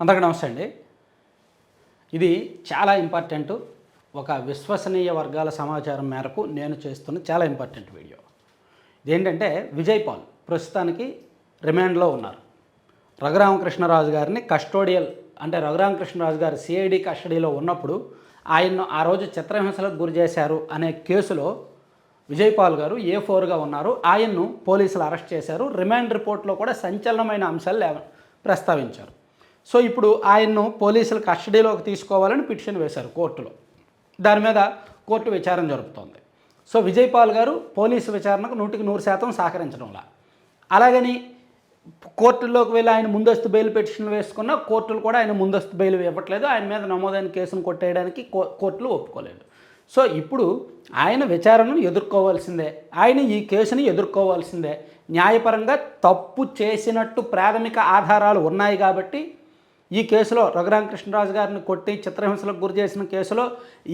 అందరికీ నమస్తే అండి. ఇది చాలా ఇంపార్టెంట్. ఒక విశ్వసనీయ వర్గాల సమాచారం మేరకు నేను చేస్తున్న చాలా ఇంపార్టెంట్ వీడియో. ఇదేంటంటే విజయ్ పాల్ ప్రస్తుతానికి రిమాండ్లో ఉన్నారు. రఘురామకృష్ణరాజు గారిని కస్టోడియల్ అంటే రఘురామకృష్ణరాజు గారు సిఐడి కస్టడీలో ఉన్నప్పుడు ఆయన్ను ఆ రోజు చిత్రహింసలకు గురి చేశారు అనే కేసులో విజయ్ పాల్ గారు A4గా ఉన్నారు. ఆయన్ను పోలీసులు అరెస్ట్ చేశారు. రిమాండ్ రిపోర్ట్లో కూడా సంచలనమైన అంశాలు ప్రస్తావించారు. సో ఇప్పుడు ఆయన్ను పోలీసులు కస్టడీలోకి తీసుకోవాలని పిటిషన్ వేశారు కోర్టులో. దాని మీద కోర్టు విచారణ జరుపుతోంది. సో విజయ్ పాల్ గారు పోలీసు విచారణకు 100% సహకరించడంలా, అలాగని కోర్టుల్లోకి వెళ్ళి ఆయన ముందస్తు బెయిల్ పిటిషన్ వేసుకున్న కోర్టులు కూడా ఆయన ముందస్తు బెయిల్ ఇవ్వట్లేదు. ఆయన మీద నమోదైన కేసును కొట్టేయడానికి కోర్టులు ఒప్పుకోలేదు. సో ఇప్పుడు ఆయన విచారణను ఎదుర్కోవాల్సిందే, ఆయన ఈ కేసుని ఎదుర్కోవాల్సిందే. న్యాయపరంగా తప్పు చేసినట్టు ప్రాథమిక ఆధారాలు ఉన్నాయి కాబట్టి ఈ కేసులో రఘురామకృష్ణరాజు గారిని కొట్టి చిత్రహింసలకు గురి చేసిన కేసులో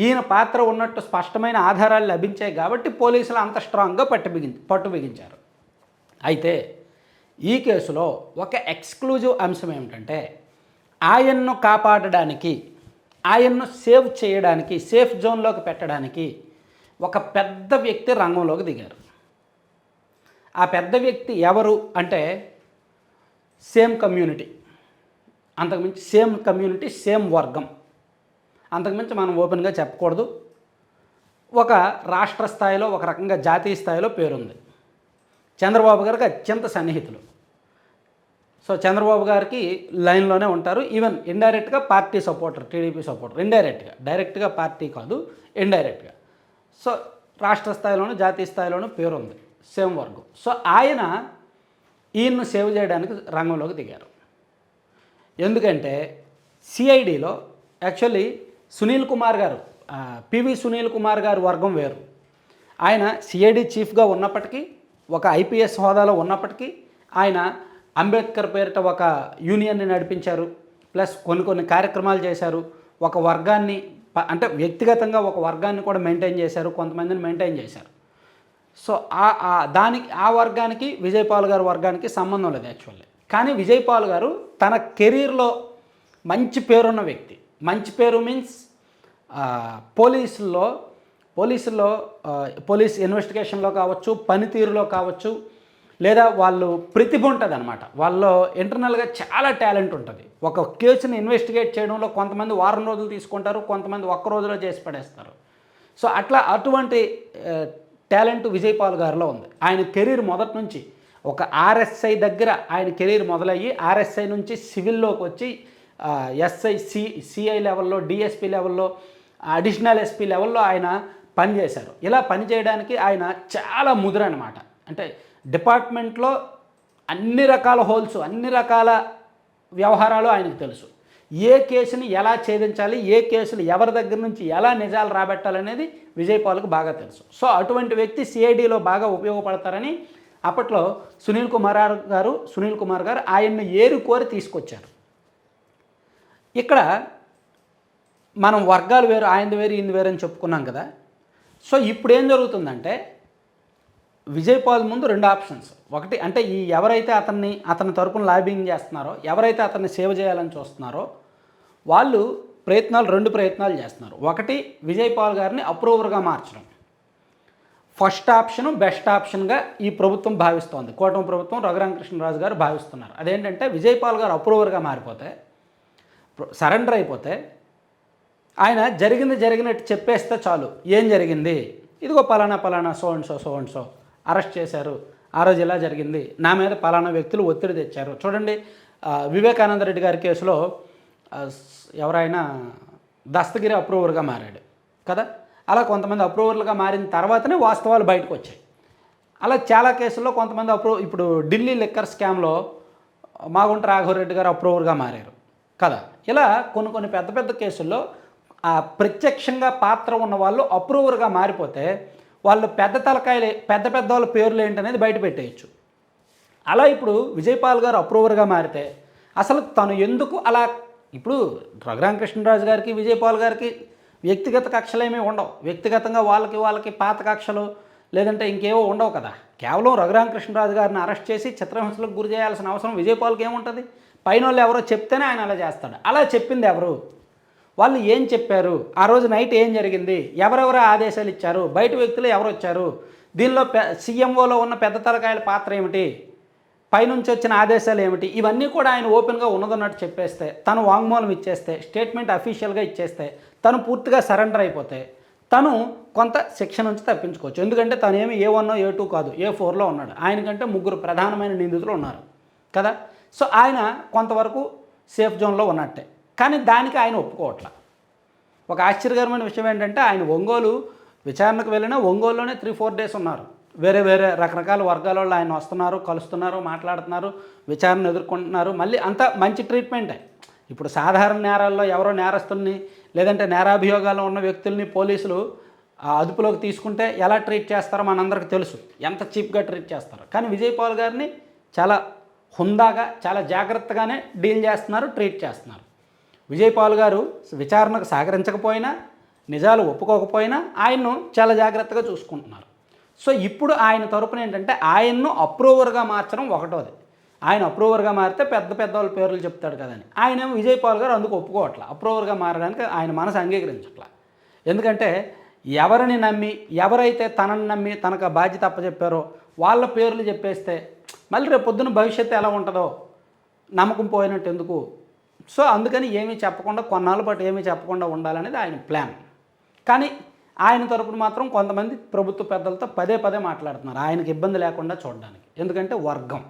ఈయన పాత్ర ఉన్నట్టు స్పష్టమైన ఆధారాలు లభించాయి కాబట్టి పోలీసులు అంత స్ట్రాంగ్గా పట్టు బిగించారు. అయితే ఈ కేసులో ఒక ఎక్స్క్లూజివ్ అంశం ఏమిటంటే ఆయన్ను కాపాడడానికి, ఆయన్ను సేవ్ చేయడానికి, సేఫ్ జోన్లోకి పెట్టడానికి ఒక పెద్ద వ్యక్తి రంగంలోకి దిగారు. ఆ పెద్ద వ్యక్తి ఎవరు అంటే సేమ్ కమ్యూనిటీ, అంతకుమించి సేమ్ కమ్యూనిటీ సేమ్ వర్గం, అంతకుమించి మనం ఓపెన్గా చెప్పకూడదు. ఒక రాష్ట్ర స్థాయిలో ఒక రకంగా జాతీయ స్థాయిలో పేరుంది. చంద్రబాబు గారికి అత్యంత సన్నిహితులు. సో చంద్రబాబు గారికి లైన్లోనే ఉంటారు. ఈవెన్ ఇండైరెక్ట్గా పార్టీ సపోర్టర్, టీడీపీ సపోర్టర్, ఇండైరెక్ట్గా, డైరెక్ట్గా పార్టీ కాదు, ఇండైరెక్ట్గా. సో రాష్ట్ర స్థాయిలోనూ జాతీయ స్థాయిలోనూ పేరుంది, సేమ్ వర్గం. సో ఆయన ఈయన్ను సేవ్ చేయడానికి రంగంలోకి దిగారు. ఎందుకంటే సిఐడిలో యాక్చువల్లీ సునీల్ కుమార్ గారు, పివి సునీల్ కుమార్ గారు వర్గం వేరు. ఆయన సిఐడి చీఫ్గా ఉన్నప్పటికీ, ఒక ఐపీఎస్ హోదాలో ఉన్నప్పటికీ ఆయన అంబేద్కర్ పేరిట ఒక యూనియన్ని నడిపించారు, ప్లస్ కొన్ని కార్యక్రమాలు చేశారు. ఒక వర్గాన్ని అంటే వ్యక్తిగతంగా ఒక వర్గాన్ని కూడా మెయింటైన్ చేశారు, కొంతమందిని మెయింటైన్ చేశారు. సో దానికి ఆ వర్గానికి విజయ్ పాల్ గారి వర్గానికి సంబంధం లేదు యాక్చువల్లీ. కానీ విజయ్ పాల్ గారు తన కెరీర్లో మంచి పేరున్న వ్యక్తి. మంచి పేరు మీన్స్ పోలీస్ ఇన్వెస్టిగేషన్లో కావచ్చు, పనితీరులో కావచ్చు, లేదా వాళ్ళు ప్రతిభ ఉంటుంది అనమాట. వాళ్ళు ఇంటర్నల్గా చాలా టాలెంట్ ఉంటుంది. ఒక కేసుని ఇన్వెస్టిగేట్ చేయడంలో కొంతమంది వారం రోజులు తీసుకుంటారు, కొంతమంది ఒక్క రోజులో చేసి పడేస్తారు. సో అటువంటి టాలెంట్ విజయ్ పాల్ గారిలో ఉంది. ఆయన కెరీర్ మొదటి నుంచి ఒక ఆర్ఎస్ఐ దగ్గర ఆయన కెరీర్ మొదలయ్యి ఆర్ఎస్ఐ నుంచి సివిల్లోకి వచ్చి ఎస్ఐ సిఐ లెవెల్లో, డిఎస్పీ లెవెల్లో, అడిషనల్ ఎస్పీ లెవెల్లో ఆయన పనిచేశారు. ఇలా పనిచేయడానికి ఆయన చాలా ముదురు అనమాట. అంటే డిపార్ట్మెంట్లో అన్ని రకాల హోల్స్, అన్ని రకాల వ్యవహారాలు ఆయనకు తెలుసు. ఏ కేసుని ఎలా ఛేదించాలి, ఏ కేసులు ఎవరి దగ్గర నుంచి ఎలా నిజాలు రాబెట్టాలనేది విజయ్ పాల్కు బాగా తెలుసు. సో అటువంటి వ్యక్తి సిఐడిలో బాగా ఉపయోగపడతారని అప్పట్లో సునీల్ కుమార్ గారు ఆయన్ను ఏరుకోరి తీసుకొచ్చారు. ఇక్కడ మనం వర్గాలు వేరు, ఆయనది వేరు, ఈయనది వేరు అని చెప్పుకున్నాం కదా. సో ఇప్పుడు ఏం జరుగుతుందంటే విజయ్ పాల్ ముందు 2 ఆప్షన్స్. ఒకటి అంటే ఎవరైతే అతని తరపున లాబింగ్ చేస్తున్నారో, ఎవరైతే అతన్ని సేవ్ చేయాలని చూస్తున్నారో వాళ్ళు 2 ప్రయత్నాలు చేస్తున్నారు. ఒకటి విజయ్ పాల్ గారిని అప్రూవర్గా మార్చడం. ఫస్ట్ ఆప్షను బెస్ట్ ఆప్షన్గా ఈ ప్రభుత్వం భావిస్తోంది. కూటమి ప్రభుత్వం, రఘురామకృష్ణరాజు గారు భావిస్తున్నారు. అదేంటంటే విజయ్ పాల్ గారు అప్రూవర్గా మారిపోతే, సరెండర్ అయిపోతే ఆయన జరిగినట్టు చెప్పేస్తే చాలు. ఏం జరిగింది, ఇదిగో పలానా సో అండ్ సో అరెస్ట్ చేశారు, ఆ రోజు ఇలా జరిగింది, నా మీద పలానా వ్యక్తులు ఒత్తిడి తెచ్చారు. చూడండి, వివేకానంద రెడ్డి గారి కేసులో ఎవరైనా దస్తగిరి అప్రూవర్గా మారాడు కదా. అలా కొంతమంది అప్రూవర్లుగా మారిన తర్వాతనే వాస్తవాలు బయటకు వచ్చాయి. అలా చాలా కేసుల్లో కొంతమంది ఇప్పుడు ఢిల్లీ లిక్కర్ స్కామ్లో మాగుంట రాఘవరెడ్డి గారు అప్రూవర్గా మారారు కదా. ఇలా కొన్ని పెద్ద కేసుల్లో ప్రత్యక్షంగా పాత్ర ఉన్న వాళ్ళు అప్రూవర్గా మారిపోతే వాళ్ళు పెద్ద వాళ్ళ పేర్లు ఏంటనేది బయట పెట్టేయచ్చు. అలా ఇప్పుడు విజయ్ పాల్ గారు అప్రూవర్గా మారితే అసలు తను ఎందుకు అలా, ఇప్పుడు రఘురామకృష్ణరాజు గారికి విజయ్ పాల్ గారికి వ్యక్తిగత కక్షలేమీ ఉండవు. వ్యక్తిగతంగా వాళ్ళకి పాత కక్షలు లేదంటే ఇంకేవో ఉండవు కదా. కేవలం రఘురామకృష్ణరాజు గారిని అరెస్ట్ చేసి చిత్రహింసలకు గురి చేయాల్సిన అవసరం విజయ్ పాల్కి ఏముంటుంది? పైన వాళ్ళు ఎవరో చెప్తేనే ఆయన అలా చేస్తాడు. అలా చెప్పింది ఎవరు? వాళ్ళు ఏం చెప్పారు? ఆ రోజు నైట్ ఏం జరిగింది? ఎవరెవరు ఆదేశాలు ఇచ్చారు? బయట వ్యక్తులు ఎవరు వచ్చారు? దీనిలో సీఎంఓలో ఉన్న పెద్ద తలకాయల పాత్ర ఏమిటి? పైనుంచి వచ్చిన ఆదేశాలు ఏమిటి? ఇవన్నీ కూడా ఆయన ఓపెన్గా ఉన్నదన్నట్టు చెప్పేస్తే, తను వాంగ్మూలం ఇచ్చేస్తే, స్టేట్మెంట్ అఫీషియల్గా ఇచ్చేస్తే, తను పూర్తిగా సరెండర్ అయిపోతే తను కొంత శిక్ష నుంచి తప్పించుకోవచ్చు. ఎందుకంటే తను ఏమి A1 A2 కాదు, A4లో ఉన్నాడు. ఆయనకంటే 3 ప్రధానమైన నిందితులు ఉన్నారు కదా. సో ఆయన కొంతవరకు సేఫ్ జోన్లో ఉన్నట్టే. కానీ దానికి ఆయన ఒప్పుకోవట్ల. ఒక ఆశ్చర్యకరమైన విషయం ఏంటంటే ఆయన ఒంగోలు విచారణకు వెళ్ళినా ఒంగోలులోనే 3-4 డేస్ ఉన్నారు. వేరే వేరే రకరకాల వర్గాల వాళ్ళు ఆయన వస్తున్నారు, కలుస్తున్నారు, మాట్లాడుతున్నారు, విచారణ ఎదుర్కొంటున్నారు. మళ్ళీ అంత మంచి ట్రీట్మెంటే. ఇప్పుడు సాధారణ నేరాల్లో ఎవరో నేరస్తుల్ని లేదంటే నేరాభియోగాల్లో ఉన్న వ్యక్తుల్ని పోలీసులు అదుపులోకి తీసుకుంటే ఎలా ట్రీట్ చేస్తారో మనందరికీ తెలుసు, ఎంత చీప్గా ట్రీట్ చేస్తారో. కానీ విజయ్ పాల్ గారిని చాలా హుందాగా, చాలా జాగ్రత్తగానే డీల్ చేస్తున్నారు, ట్రీట్ చేస్తున్నారు. విజయ్ పాల్ గారు విచారణకు సహకరించకపోయినా, నిజాలు ఒప్పుకోకపోయినా ఆయన్ను చాలా జాగ్రత్తగా చూసుకుంటున్నారు. సో ఇప్పుడు ఆయన తరపున ఏంటంటే ఆయన్ను అప్రూవర్గా మార్చడం ఒకటోది. ఆయన అప్రూవర్గా మారితే పెద్ద పెద్ద వాళ్ళ పేర్లు చెప్తాడు కదని. ఆయనేమో విజయ్ పాల్ గారు అందుకు ఒప్పుకోవట్లా. అప్రూవర్గా మారడానికి ఆయన మనసు అంగీకరించట్లా. ఎందుకంటే ఎవరిని నమ్మి, ఎవరైతే తనని నమ్మి తనకు బాధ్యత అప్పచెప్పారో వాళ్ళ పేర్లు చెప్పేస్తే మళ్ళీ రేపు పొద్దున భవిష్యత్తు ఎలా ఉంటుందో నమ్మకం పోయినట్టు ఎందుకు. సో అందుకని ఏమీ చెప్పకుండా, కొన్నాళ్ళ పాటు ఏమీ చెప్పకుండా ఉండాలనేది ఆయన ప్లాన్. కానీ ఆయన తరపున మాత్రం కొంతమంది ప్రభుత్వ పెద్దలతో పదే పదే మాట్లాడుతున్నారు ఆయనకి ఇబ్బంది లేకుండా చూడడానికి. ఎందుకంటే వర్గం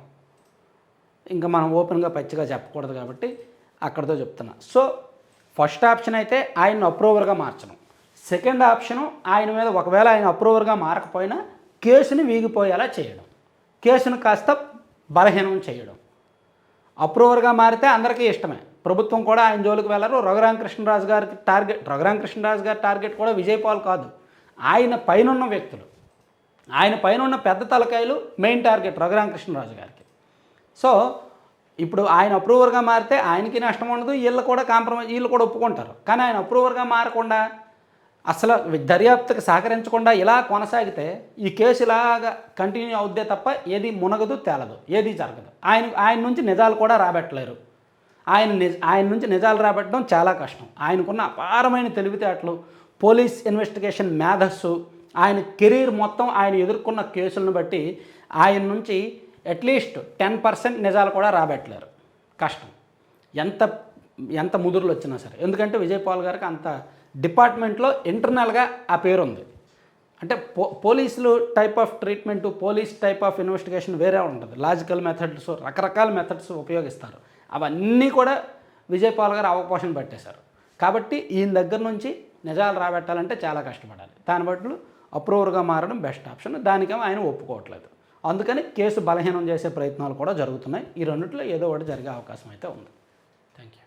ఇంకా మనం ఓపెన్గా పచ్చిగా చెప్పకూడదు కాబట్టి అక్కడితో చెప్తున్నా. సో ఫస్ట్ ఆప్షన్ అయితే ఆయన్ని అప్రూవర్గా మార్చడం. సెకండ్ ఆప్షను ఆయన మీద ఒకవేళ ఆయన అప్రూవర్గా మారకపోయినా కేసుని వీగిపోయేలా చేయడం, కేసును కాస్త బలహీనం చేయడం. అప్రూవర్గా మారితే అందరికీ ఇష్టమే, ప్రభుత్వం కూడా ఆయన జోలికి వెళ్ళరు. రఘురామకృష్ణరాజు గారికి రఘురామకృష్ణరాజు గారి టార్గెట్ కూడా విజయ్ పాల్ కాదు, ఆయన పైనున్న వ్యక్తులు, ఆయన పైన పెద్ద తలకాయలు మెయిన్ టార్గెట్ రఘురామకృష్ణరాజు గారికి. సో ఇప్పుడు ఆయన అప్రూవర్గా మారితే ఆయనకి నష్టం ఉండదు, వీళ్ళు కూడా కాంప్రమైజ్, వీళ్ళు కూడా ఒప్పుకుంటారు. కానీ ఆయన అప్రూవర్గా మారకుండా, అసలు దర్యాప్తుకి సహకరించకుండా ఇలా కొనసాగితే ఈ కేసు ఇలాగా కంటిన్యూ అవుద్దే తప్ప ఏది మునగదు, తేలదు, ఏది జరగదు. ఆయన నుంచి నిజాలు కూడా రాబట్టలేరు. ఆయన నుంచి నిజాలు రాబట్టడం చాలా కష్టం. ఆయనకున్న అపారమైన తెలివితేటలు, పోలీస్ ఇన్వెస్టిగేషన్ మేధస్సు, ఆయన కెరీర్ మొత్తం ఆయన ఎదుర్కొన్న కేసులను బట్టి ఆయన నుంచి అట్లీస్ట్ 10% నిజాలు కూడా రాబట్టలేరు. కష్టం, ఎంత ముదురులు వచ్చినా సరే. ఎందుకంటే విజయ్ పాల్ గారికి అంత డిపార్ట్మెంట్లో ఇంటర్నల్గా ఆ పేరు ఉంది. అంటే పోలీసులు type of treatment, police type of investigation వేరే ఉంటుంది. లాజికల్ మెథడ్స్, రకరకాల మెథడ్స్ ఉపయోగిస్తారు. అవన్నీ కూడా విజయ్ పాల్ గారు అవపోషణ పట్టేశారు. కాబట్టి ఈయన దగ్గర నుంచి నిజాలు రాబట్టాలంటే చాలా కష్టపడాలి. దాని బట్టి అప్రూవర్గా మారడం బెస్ట్ ఆప్షన్. దానికేమో ఆయన ఒప్పుకోవట్లేదు. అందుకని కేసు బలహీనం చేసే ప్రయత్నాలు కూడా జరుగుతున్నాయి. ఈ రెండిట్లో ఏదో ఒకటి జరిగే అవకాశం అయితే ఉంది. Thank you.